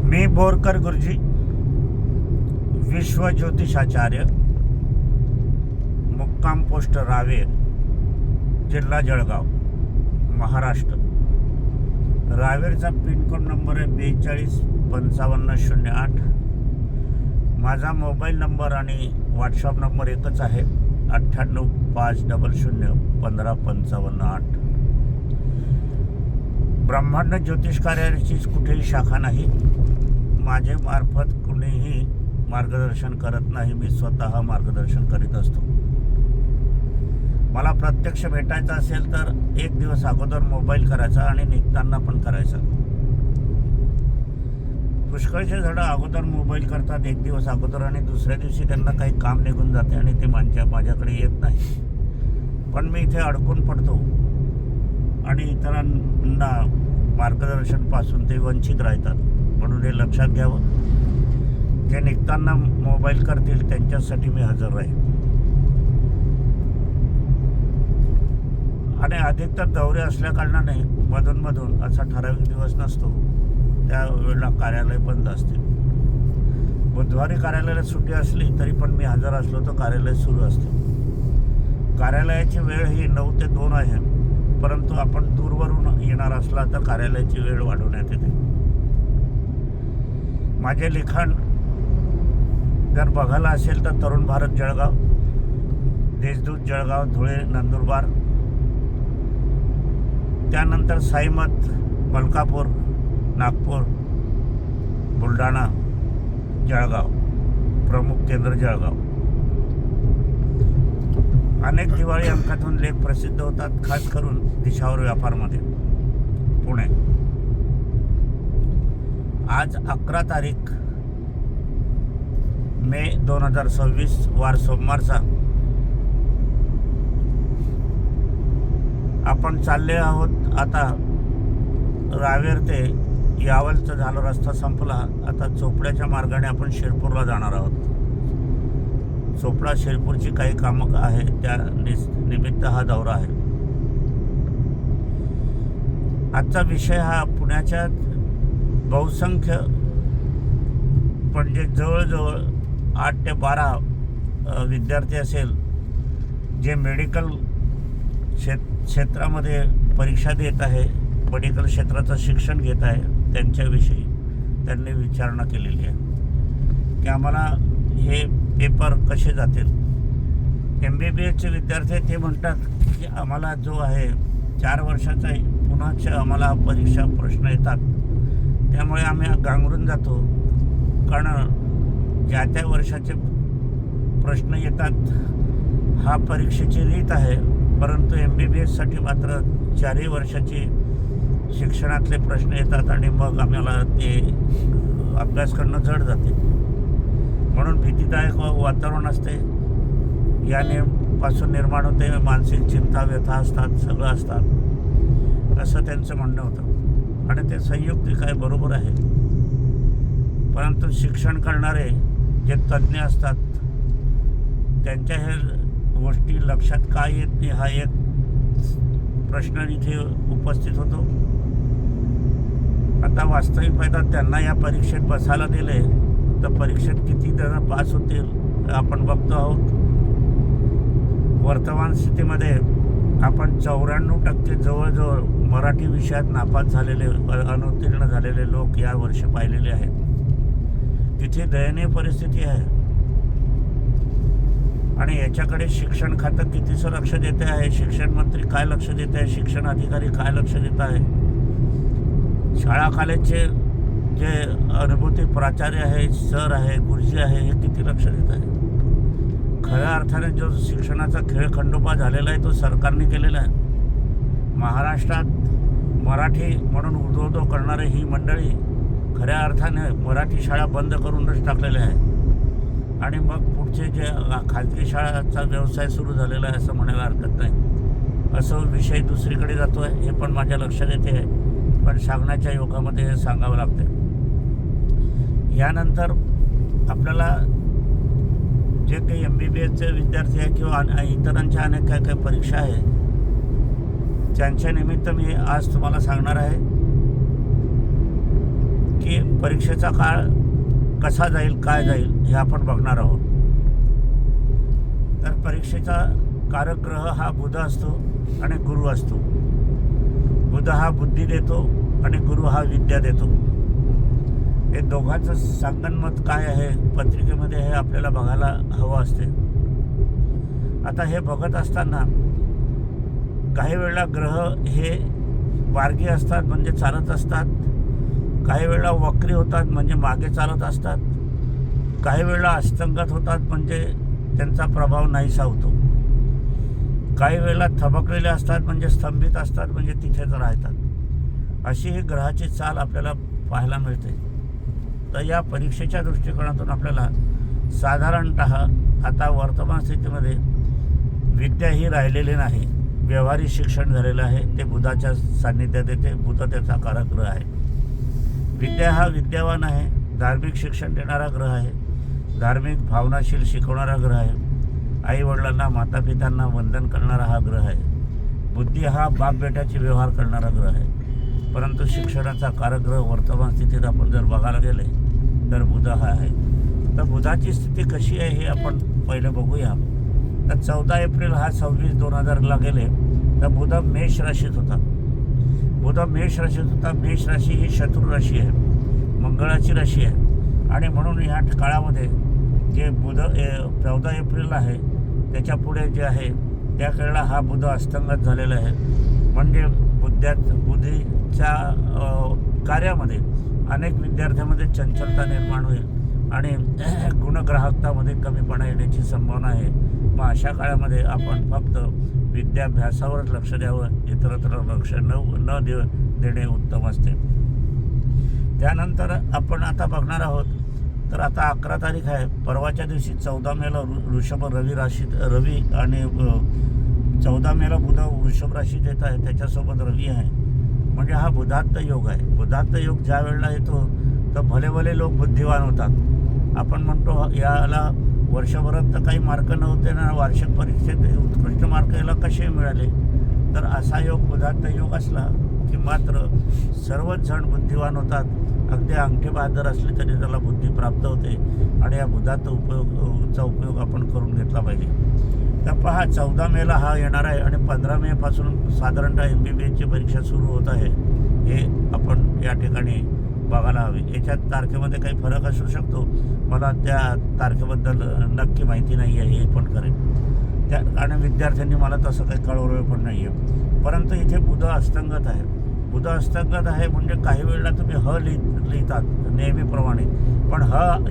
मी बोरकर गुरुजी, विश्व ज्योतिषाचार्य, मुक्काम पोस्ट रावेर, जिल्हा जळगाव, महाराष्ट्र. रावेरचा पिनकोड नंबर आहे 425508. माझा मोबाईल नंबर आणि व्हॉट्सअप नंबर एकच आहे, 9850015558. ब्रह्मांड ज्योतिष कार्याची कुठेही शाखा नाही. माझे मार्फत कुणीही मार्गदर्शन करत नाही. मी स्वतः मार्गदर्शन करीत असतो. मला प्रत्यक्ष भेटायचं असेल तर एक दिवस अगोदर मोबाईल करायचा आणि निघताना पण करायचा. पुष्कळचे जण अगोदर मोबाईल करतात एक दिवस अगोदर आणि दुसऱ्या दिवशी त्यांना काही काम निघून जाते आणि ते माझ्याकडे येत नाही. पण मी इथे अडकून पडतो आणि इतरांना मार्गदर्शनपासून ते वंचित राहतात. म्हणून हे लक्षात घ्यावं. जे निघताना मोबाईल करतील त्यांच्यासाठी मी हजर राहील. आणि अधिकतर दौरे असल्याकारणाने मधून असा ठराविक दिवस नसतो, त्यावेळेला कार्यालय बंद असते. बुधवारी कार्यालयाला सुट्टी असली तरी पण मी हजर असलो तर कार्यालय सुरू असते. कार्यालयाची वेळ ही 9 ते 2 आहे, परंतु आपण दूरवरून येणार असला तर कार्यालयाची वेळ वाढवण्यात येते. माझे लिखाण जर बघायला असेल तर तरुण भारत जळगाव, देशदूत जळगाव, धुळे, नंदुरबार, त्यानंतर साईमत, मलकापूर, नागपूर, बुलढाणा, जळगाव, प्रमुख केंद्र जळगाव. अनेक दिवाळी अंकातून लेख प्रसिद्ध होतात, खास करून दिशावर व्यापारमध्ये, पुणे. आज 11 तारीख मे 2026, वार सोमवारचा. आपण चालले आहोत आता रावेर ते यावलचं झालं, रस्ता संपला. आता चोपड्याच्या मार्गाने आपण शिरपूरला जाणार आहोत. चोपडा शिरपूरची काही कामं आहे, त्या निमित्त हा दौरा आहे. आजचा विषय हा पुण्याच्या बहुसंख्य म्हणजे जवळजवळ 8 ते 12 विद्यार्थी असेल जे मेडिकल क्षेत्रामध्ये परीक्षा देत आहे, मेडिकल क्षेत्राचं शिक्षण घेत आहे, त्यांच्याविषयी त्यांनी विचारणा केलेली आहे की आम्हाला हे पेपर कसे जातील. MBBSचे विद्यार्थी ते म्हणतात की आम्हाला जो आहे 4 वर्षाचा पुन्हाच्या आम्हाला परीक्षा प्रश्न येतात, त्यामुळे आम्ही गांगरून जातो. कारण ज्या त्या वर्षाचे प्रश्न येतात, हा परीक्षेची रीत आहे. परंतु MBBSसाठी मात्र 4ही वर्षाची शिक्षणातले प्रश्न येतात आणि मग आम्हाला ते अभ्यास करणं जड जाते. म्हणून भीतीदायक वातावरण असते. यापासून निर्माण होते मानसिक चिंता, व्यथा असतात, सगळं असतात, असं त्यांचं म्हणणं होतं. आणि ते संयुक्तिक आहे, बरोबर आहे. परंतु शिक्षण करणारे जे तज्ज्ञ असतात त्यांच्या हे गोष्टी लक्षात का येत नाही, हा एक प्रश्न इथे उपस्थित होतो. आता वास्तविक फायदा त्यांना या परीक्षेत बसायला दिले तर परीक्षेत किती जण पास होतील आपण बघतो आहोत. वर्तमान स्थितीमध्ये आपण 94% जवळजवळ मराठी विषयात नापास झालेले, अनुत्तीर्ण झालेले लोक या वर्षी पाहिलेले आहेत. तिथे दयनीय परिस्थिती आहे. आणि याच्याकडे शिक्षण खातं कितीसं लक्ष देते आहे, शिक्षण मंत्री काय लक्ष देत आहे, शिक्षण अधिकारी काय लक्ष देत आहे, शाळा कॉलेजचे जे अनुभूती प्राचार्य आहे, सर आहे, गुरुजी आहे, हे किती लक्ष देत आहे. खऱ्या अर्थाने जो शिक्षणाचा खेळखंडोबा झालेला आहे तो सरकारने केलेला आहे. महाराष्ट्रात मराठी म्हणून उदो करणारे ही मंडळी खऱ्या अर्थाने मराठी शाळा बंद करूनच टाकलेल्या आहे. आणि मग पुढचे जे खाजगी शाळांचा व्यवसाय सुरू झालेला आहे असं म्हणायला हरकत नाही. असं विषय दुसरीकडे जातो आहे हे पण माझ्या लक्षात येते आहे, पण सांगण्याच्या योगामध्ये हे सांगावं लागते. यानंतर आपल्याला जे काही MBBSचे विद्यार्थी आहे किंवा इतरांच्या अनेक काय परीक्षा आहे त्यांच्या निमित्त मी आज तुम्हाला सांगणार आहे की परीक्षेचा काळ कसा जाईल, काय जाईल हे आपण बघणार आहोत. तर परीक्षेचा कारक ग्रह हा बुध असतो आणि गुरु असतो. बुध हा बुद्धी देतो आणि गुरु हा विद्या देतो. हे दोघांचं संगनमत काय आहे पत्रिकेमध्ये हे आपल्याला बघायला हवं असते. आता हे बघत असताना काही वेळेला ग्रह हे मार्गी असतात म्हणजे चालत असतात, काही वेळेला वक्री होतात म्हणजे मागे चालत असतात, काही वेळेला अस्तंगत होतात म्हणजे त्यांचा प्रभाव नाहीसा होतो, काही वेळेला थबकलेले असतात म्हणजे स्तंभित असतात म्हणजे तिथेच राहतात. अशी ही ग्रहाची चाल आपल्याला पाहायला मिळते. तर या परीक्षेच्या दृष्टिकोनातून आपल्याला साधारणतः आता वर्तमान स्थितीमध्ये विद्या ही राहिलेली नाही. व्यवहारिक शिक्षण झालेलं आहे, ते बुधाच्या सान्निध्यात येते. बुध त्याचा कारक ग्रह आहे. विद्या हा विद्यावान आहे, धार्मिक शिक्षण देणारा ग्रह आहे, धार्मिक भावनाशील शिकवणारा ग्रह आहे, आईवडिलांना मातापित्यांना वंदन करणारा हा ग्रह आहे. बुद्धी हा बाप बेट्याचे व्यवहार करणारा ग्रह आहे. परंतु शिक्षणाचा कारक ग्रह वर्तमान स्थितीत आपण जर बघायला गेले तर बुध हा आहे. तर बुधाची स्थिती कशी आहे हे आपण पहिलं बघूया. तर 14 एप्रिल हा 26/2000ला गेले तर बुध मेष राशीत होता. बुध मेष राशीत होता. मेष राशी ही शत्रू राशी आहे, मंगळाची राशी आहे. आणि म्हणून ह्या काळामध्ये जे बुध 14 एप्रिल आहे त्याच्या पुढे जे आहे त्या वेळेला हा बुध अस्तंगत झालेला आहे. म्हणजे बुद्धीच्या कार्यामध्ये अनेक विद्यार्थ्यांमध्ये चंचलता निर्माण होईल आणि गुणग्राहकतामध्ये कमीपणा येण्याची संभावना आहे. मग अशा काळामध्ये आपण फक्त विद्याभ्यासावरच लक्ष द्यावं, इतरत्र लक्ष न देणे उत्तम असते. त्यानंतर आपण आता बघणार आहोत. तर आता 11 तारीख आहे, परवाच्या दिवशी 14 मेला वृषभ रवी राशीत रवी आणि 14 मेला बुध वृषभ राशीत येत आहे, त्याच्यासोबत रवी आहे. म्हणजे हा बुधात्त योग आहे. बुधात्त योग ज्या वेळेला येतो तर भले भले लोक बुद्धिवान होतात. आपण म्हणतो याला वर्षभरात तर काही मार्क नव्हते ना, वार्षिक परीक्षेत उत्कृष्ट मार्क याला कसे मिळाले. तर असा योग बुधात्त योग असला की मात्र सर्वच जण बुद्धिवान होतात. अगदी अंगठी बहादर असले तरी त्याला बुद्धी प्राप्त होते आणि या बुधात्त चा उपयोग आपण करून घेतला पाहिजे. तर पहा 14 मेला हा येणार आहे आणि 15 मेपासून साधारणतः MBBSची परीक्षा सुरू होत आहे. हे आपण या ठिकाणी बघायला हवे. याच्यात तारखेमध्ये काही फरक असू शकतो, मला त्या तारखेबद्दल नक्की माहिती नाही आहे, हे पण करेल त्या कारण विद्यार्थ्यांनी मला तसं काही कळवलं पण नाही आहे. परंतु इथे बुध अस्तंगत आहे. बुध अस्तंगत आहे म्हणजे काही वेळेला तुम्ही लिहितात नेहमीप्रमाणे, पण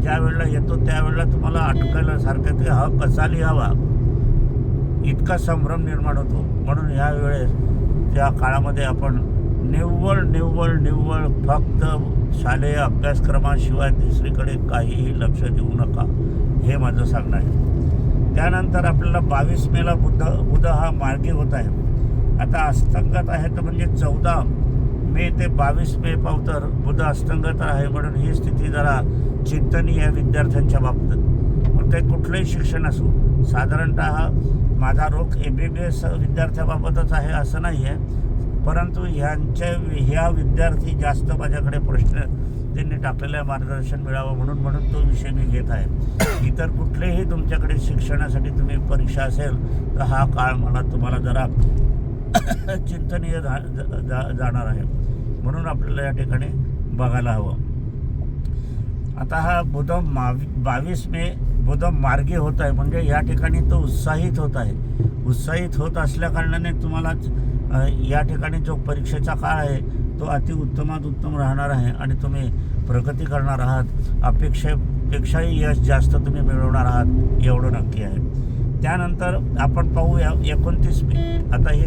ज्या वेळेला येतो त्यावेळेला तुम्हाला अटकल्यासारखं ते कसा लिहावा इतका संभ्रम निर्माण होतो. म्हणून ह्या वेळेस त्या काळामध्ये आपण निव्वळ फक्त शालेय अभ्यासक्रमाशिवाय दुसरीकडे काहीही लक्ष देऊ नका, हे माझं सांगणं आहे. त्यानंतर आपल्याला 22 मेला बुध हा मार्गी होत आहे. आता अस्तंगत आहे तर म्हणजे 14 मे ते 22 मे पावतर बुध अस्तंगत आहे. म्हणून ही स्थिती जरा चिंतनीय विद्यार्थ्यांच्या बाबतीत. मग ते कुठलंही शिक्षण असो, साधारणतः माझा रोख MBBS विद्यार्थ्याबाबतच आहे असं नाही आहे, परंतु ह्या विद्यार्थी जास्त माझ्याकडे प्रश्न त्यांनी टाकलेलं मार्गदर्शन मिळावं म्हणून तो विषय मी घेत आहे. इतर कुठलेही तुमच्याकडे शिक्षणासाठी तुम्ही परीक्षा असेल तर हा काळ तुम्हाला जरा चिंतनीय जाणार आहे. म्हणून आपल्याला या ठिकाणी बघायला हवं. आता हा बुध 22 मे बुध मार्गी होत आहे म्हणजे या ठिकाणी तो उत्साहित होत आहे. उत्साहित होत असल्याकारणाने तुम्हाला या ठिकाणी जो परीक्षेचा काळ आहे तो अतिउत्तमात उत्तम राहणार आहे आणि तुम्ही प्रगती करणार आहात. अपेक्षेपेक्षाही यश जास्त तुम्ही मिळवणार आहात एवढं नक्की आहे. त्यानंतर आपण पाहूया 29 मे. आता ही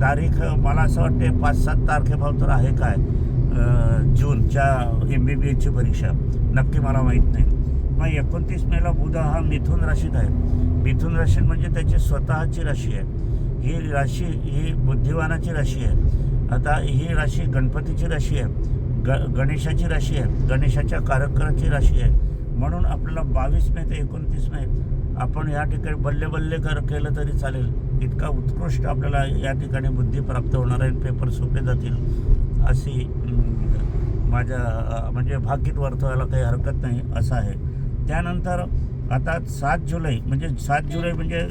तारीख मला असं वाटते 5-7 तारखेपासून आहे काय जूनच्या MBBSची परीक्षा, नक्की मला माहीत नाही. मग 29 मेला बुध हा मिथुन राशीत आहे. मिथुन राशी म्हणजे त्याची स्वतःची राशी आहे. ही राशी ही बुद्धिवानाची राशी आहे. आता ही राशी गणपतीची राशी आहे, गणेशाची राशी आहे, गणेशाच्या कारकराची राशी आहे. म्हणून आपल्याला 22 मे ते 29 मे आपण या ठिकाणी बल्ले केलं तरी चालेल. इतका उत्कृष्ट आपल्याला या ठिकाणी बुद्धी प्राप्त होणार आहे. पेपर सोपे जातील अशी माझ्या म्हणजे भाकीत वर्तवायला काही हरकत नाही असं आहे. त्यानंतर आता 7 जुलै म्हणजे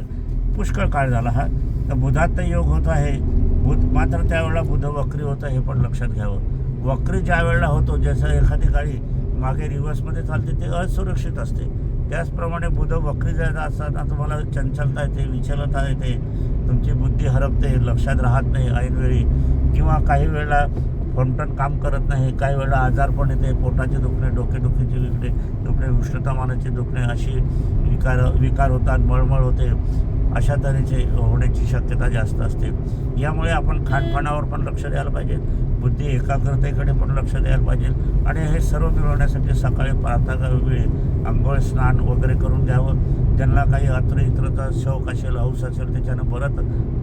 पुष्कळ काळ झाला हा. तर बुधात योग होत आहे. मात्र त्यावेळेला बुध वक्री होतं हे पण लक्षात घ्यावं. वक्री ज्या वेळेला होतो, जसं एखादी गाडी मागे रिव्हर्समध्ये चालते ते असुरक्षित असते, त्याचप्रमाणे बुध वक्री जायचं असताना तुम्हाला चंचलता येते, विचलता येते, तुमची बुद्धी हरपते, लक्षात राहत नाही ऐनवेळी, किंवा काही वेळेला फंटन काम करत नाही, काही वेळेला आजारपण येते, पोटाचे दुखणे, डोकेदुखीचे दुखणे, उष्णतामानाचे दुखणे, अशी विकार होतात, मळमळ होते, अशा तऱ्हेचे होण्याची शक्यता जास्त असते. यामुळे आपण खानपानावर पण लक्ष द्यायला पाहिजे, बुद्धी एकाग्रतेकडे पण लक्ष द्यायला पाहिजे. आणि हे सर्व मिळवण्यासाठी सकाळी प्रातःवेळी अंघोळ स्नान वगैरे करून घ्यावं. त्यांना काही इतरत्र शौक असेल, हौस असेल, त्याच्यानं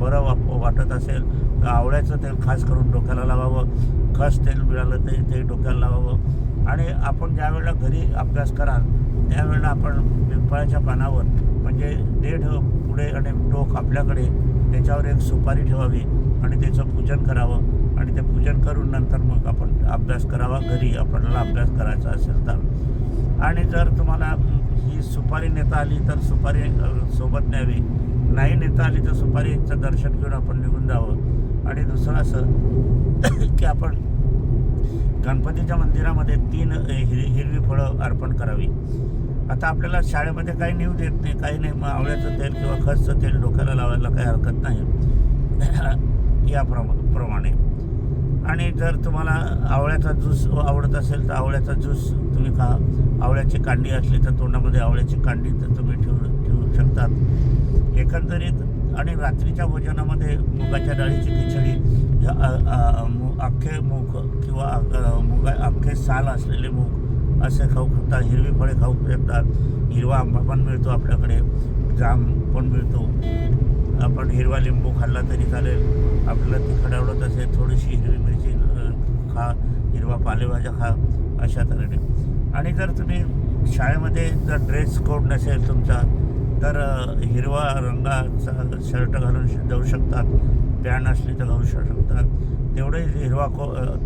बरं वाटत असेल तर आवळ्याचं तेल खास करून डोक्याला लावावं. खस तेल मिळालं ते डोक्याला लावावं. आणि आपण ज्या वेळेला घरी अभ्यास कराल त्यावेळेला आपण पिंपळाच्या पानावर म्हणजे देठ पुढे आणि टोक आपल्याकडे, त्याच्यावर एक सुपारी ठेवावी आणि त्याचं पूजन करावं. आणि ते पूजन करून नंतर मग आपण अभ्यास करावा, घरी आपल्याला अभ्यास करायचा असेल तर. आणि जर तुम्हाला ही सुपारी नेता आली तर सुपारी सोबत न्यावी, नाही नेता आली तर सुपारीचं दर्शन घेऊन आपण निघून जावं. आणि दुसरं असं की आपण गणपतीच्या मंदिरामध्ये 3 हिरवी फळं अर्पण करावी. आता आपल्याला शाळेमध्ये काही नेऊ देत नाही, काही नाही, मग आवळ्याचं तेल किंवा खसचं तेल डोक्याला लावायला काही हरकत नाही याप्रमाणे. आणि जर तुम्हाला आवळ्याचा ज्यूस आवडत असेल तर आवळ्याचा ज्यूस तुम्ही खा. आवळ्याची कांडी असली तर तोंडामध्ये आवळ्याची कांडी तर तुम्ही ठेवू शकतात एकंदरीत. आणि रात्रीच्या भोजनामध्ये मुगाच्या डाळीची खिचडी, अख्खे मूग किंवा अख्खे साल असलेले मूग असे खाऊ शकतात. हिरवी फळे खाऊ शकतात. हिरवा आंबा पण मिळतो आपल्याकडे, जाम पण मिळतो. आपण हिरवा लिंबू खाल्ला तरी चालेल. आपल्याला तिखट आवडत असेल थोडीशी हिरवी मिरची खा, हिरवा पालेभाज्या खा, अशा तऱ्हेने. आणि जर तुम्ही शाळेमध्ये जर ड्रेस कोड नसेल तुमचा तर हिरवा रंगाचा शर्ट घालून जाऊ शकतात. पॅन्ट असली तर घालू शकतात. तेवढे हिरवा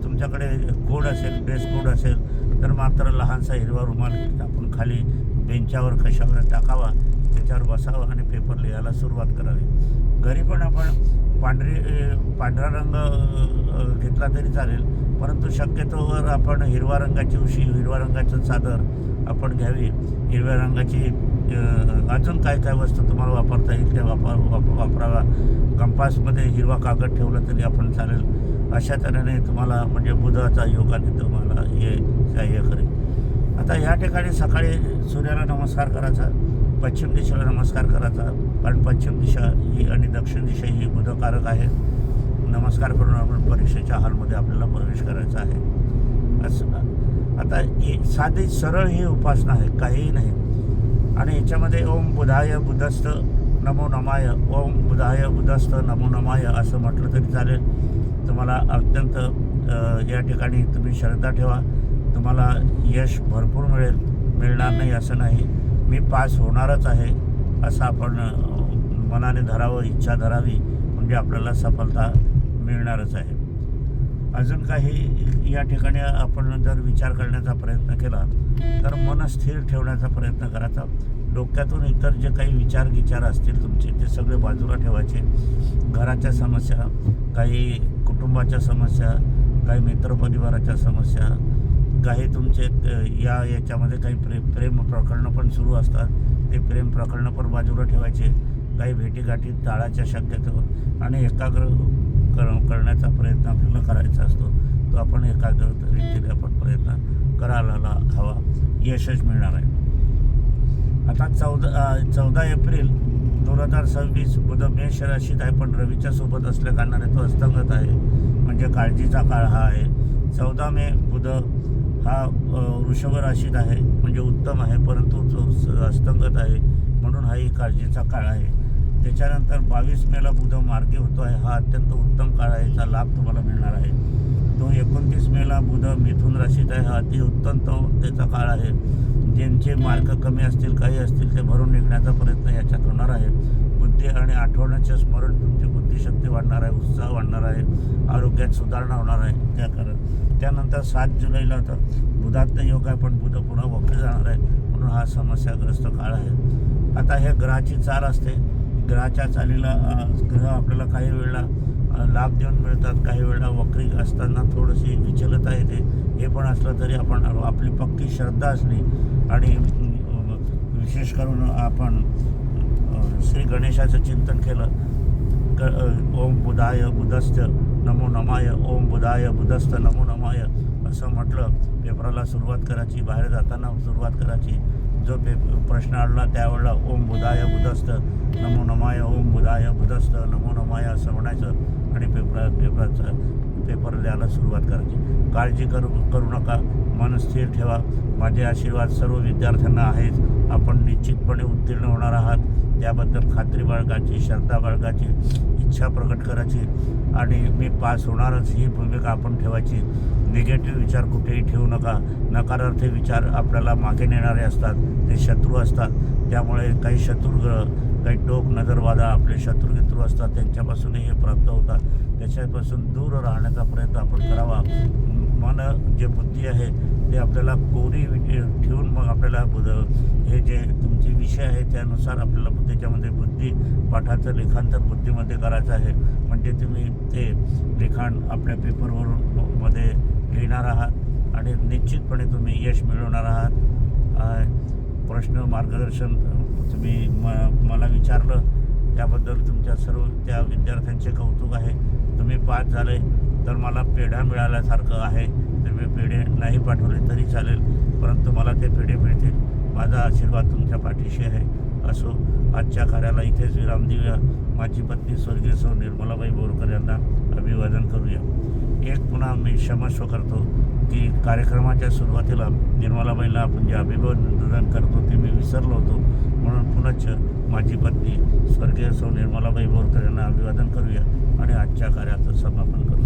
तुमच्याकडे कोड असेल, ड्रेस कोड असेल तर मात्र लहानसा हिरवा रुमाल आपण खाली बेंचावर कशावर टाकावा, त्याच्यावर बसावं आणि पेपर लिहायला सुरुवात करावी. घरी पण आपण पांढरा रंग घेतला तरी चालेल, परंतु शक्यतोवर आपण हिरवा रंगाची उशी, हिरवा रंगाचं चादर आपण घ्यावी. हिरव्या रंगाची अजून काय वस्तू तुम्हाला वापरता येईल त्या वापरावा. कंपासमध्ये हिरवा कागद ठेवला तरी आपण चालेल. अशा तऱ्हेने तुम्हाला म्हणजे बुधाचा योगाने तुम्हाला हे सहाय्य करेल. आता ह्या ठिकाणी सकाळी सूर्याला नमस्कार करायचा, पश्चिम दिशेला नमस्कार करायचा, कारण पश्चिम दिशा ही आणि दक्षिण दिशा ही बुधकारक आहे. नमस्कार करून आपण परीक्षेच्या हॉलमध्ये आपल्याला प्रवेश करायचा आहे. असं आता साधी सरळ ही उपासना आहे, काहीही नाही. आणि याच्यामध्ये ओम बुधाय बुधस्थ नमो नमाय, ओम बुधाय बुधस्थ नमो नमाय असं म्हटलं तरी चालेल. तुम्हाला अत्यंत या ठिकाणी तुम्ही श्रद्धा ठेवा, तुम्हाला यश भरपूर मिळणार नाही असं नाही. मी पास होणारच आहे असं आपण मनाने धरावं, इच्छा धरावी, म्हणजे आपल्याला सफलता मिळणारच आहे. अजून काही या ठिकाणी आपण जर विचार करण्याचा प्रयत्न केला तर मन स्थिर ठेवण्याचा प्रयत्न करायचा. डोक्यातून इतर जे काही विचार असतील तुमचे ते सगळे बाजूला ठेवायचे. घराच्या समस्या, काही कुटुंबाच्या समस्या, काही मित्रपरिवाराच्या समस्या, काही तुमचे याच्यामध्ये काही प्रेम प्रकरणं पण सुरू असतात, ते प्रेम प्रकरणं पण बाजूला ठेवायचे. काही भेटीगाठी टाळायच्या शक्यतेवर आणि एकाग्र करण्याचा प्रयत्न आपल्याला करायचा असतो. तो आपण एकाग्र रीतीने आपण प्रयत्न करायला हवा, यशच मिळणार आहे. आता 14 एप्रिल 2026 बुध मेष राशीत आहे, पण रवीच्या सोबत असल्या कारणाने तो अस्तंगत आहे, म्हणजे काळजीचा काळ हा आहे. 14 मे बुध हा वृषभ राशीत आहे, म्हणजे उत्तम आहे, परंतु तो अस्तंगत आहे, म्हणून हाही काळजीचा काळ आहे. त्याच्यानंतर 22 मेला बुध मार्गी होतो आहे, हा अत्यंत उत्तम काळ आहे, याचा लाभ तुम्हाला मिळणार आहे. तो 29 मेला बुध मिथुन राशीत आहे, हा अतिउत्तम त्याचा काळ आहे. ज्यांचे मार्क कमी असतील, काही असतील, ते भरून निघण्याचा प्रयत्न याच्यात होणार आहे. बुद्धी आणि आठवण्याचे स्मरण तुमची बुद्धिशक्ती वाढणार आहे, उत्साह वाढणार आहे, आरोग्यात सुधारणा होणार आहे त्या कारण. त्यानंतर 7 जुलैला तर बुधात्म योग आहे, पण बुध पुन्हा वक्री जाणार आहे, म्हणून हा समस्याग्रस्त काळ आहे. आता हे ग्रहाची चाल असते. ग्रहाच्या चालीला ग्रह आपल्याला काही वेळेला लाभ देऊन मिळतात, काही वेळेला वक्री असताना थोडीशी विचलता येते. हे पण असलं तरी आपण आपली पक्की श्रद्धा असली आणि विशेष करून आपण श्री गणेशाचं चिंतन केलं, ओम बुधाय बुधस्थ नमो नमाय, ओम बुधाय बुधस्थ नमो नमाय असं म्हटलं. पेपराला सुरुवात करायची, बाहेर जाताना सुरुवात करायची. जो प्रश्न आला त्यावेळेला ओम बुधाय बुधस्थ नमो नमाय, ओम बुधाय बुधस्थ नमो नमाय असं म्हणायचं आणि पेपर लिहायला सुरुवात करायची. काळजी करू नका, मन स्थिर ठेवा. माझे आशीर्वाद सर्व विद्यार्थ्यांना आहेत. आपण निश्चितपणे उत्तीर्ण होणार आहात, त्याबद्दल खात्री बाळगायची, श्रद्धा बाळगायची, इच्छा प्रकट करायची आणि मी पास होणारच ही भूमिका आपण ठेवायची. निगेटिव्ह विचार कुठेही ठेवू नका. नकारार्थी विचार आपल्याला मागे नेणारे असतात, ते शत्रू असतात. त्यामुळे काही शत्रुग्रह, काही टोक नजरवादा आपले शत्रुगित्रू असतात, त्यांच्यापासूनही हे प्राप्त होतात. त्याच्यापासून दूर राहण्याचा प्रयत्न आपण करावा. मन जे बुद्धी आहे ते आपल्याला कोरी ठेवून मग आपल्याला हे जे तुमचे विषय आहे त्यानुसार आपल्याला त्याच्यामध्ये बुद्धी पाठाचं लेखांतर बुद्धीमध्ये करायचं आहे. म्हणजे तुम्ही ते लिखाण आपल्या पेपरवरून मध्ये लिहिणार आहात आणि निश्चितपणे तुम्ही यश मिळवणार आहात. प्रश्न मार्गदर्शन तुम्ही मला विचारलं त्याबद्दल तुमच्या सर्व त्या विद्यार्थ्यांचे कौतुक आहे. तुम्ही पास झाले तर मला पेढा मिळाल्यासारखं आहे. तुम्ही पेढे नाही पाठवले तरी चालेल, परंतु मला ते पेढे मिळतील. माझा आशीर्वाद तुमच्या पाठीशी आहे. असो, आजच्या कार्याला इथेच विराम देऊया. माझी पत्नी स्वर्गीय सौ निर्मलाबाई बोरकर यांना अभिवादन करूया. एक पुन्हा मी क्षमस्व करतो की कार्यक्रमाच्या सुरुवातीला निर्मलाबाईंना आपण जे अभिवादन करतो ते मी विसरलो होतो, म्हणून पुनश्च माझी पत्नी स्वर्गीय सौ निर्मलाबाई बोरकर यांना अभिवादन करूया आणि आजच्या कार्याचं समापन करू.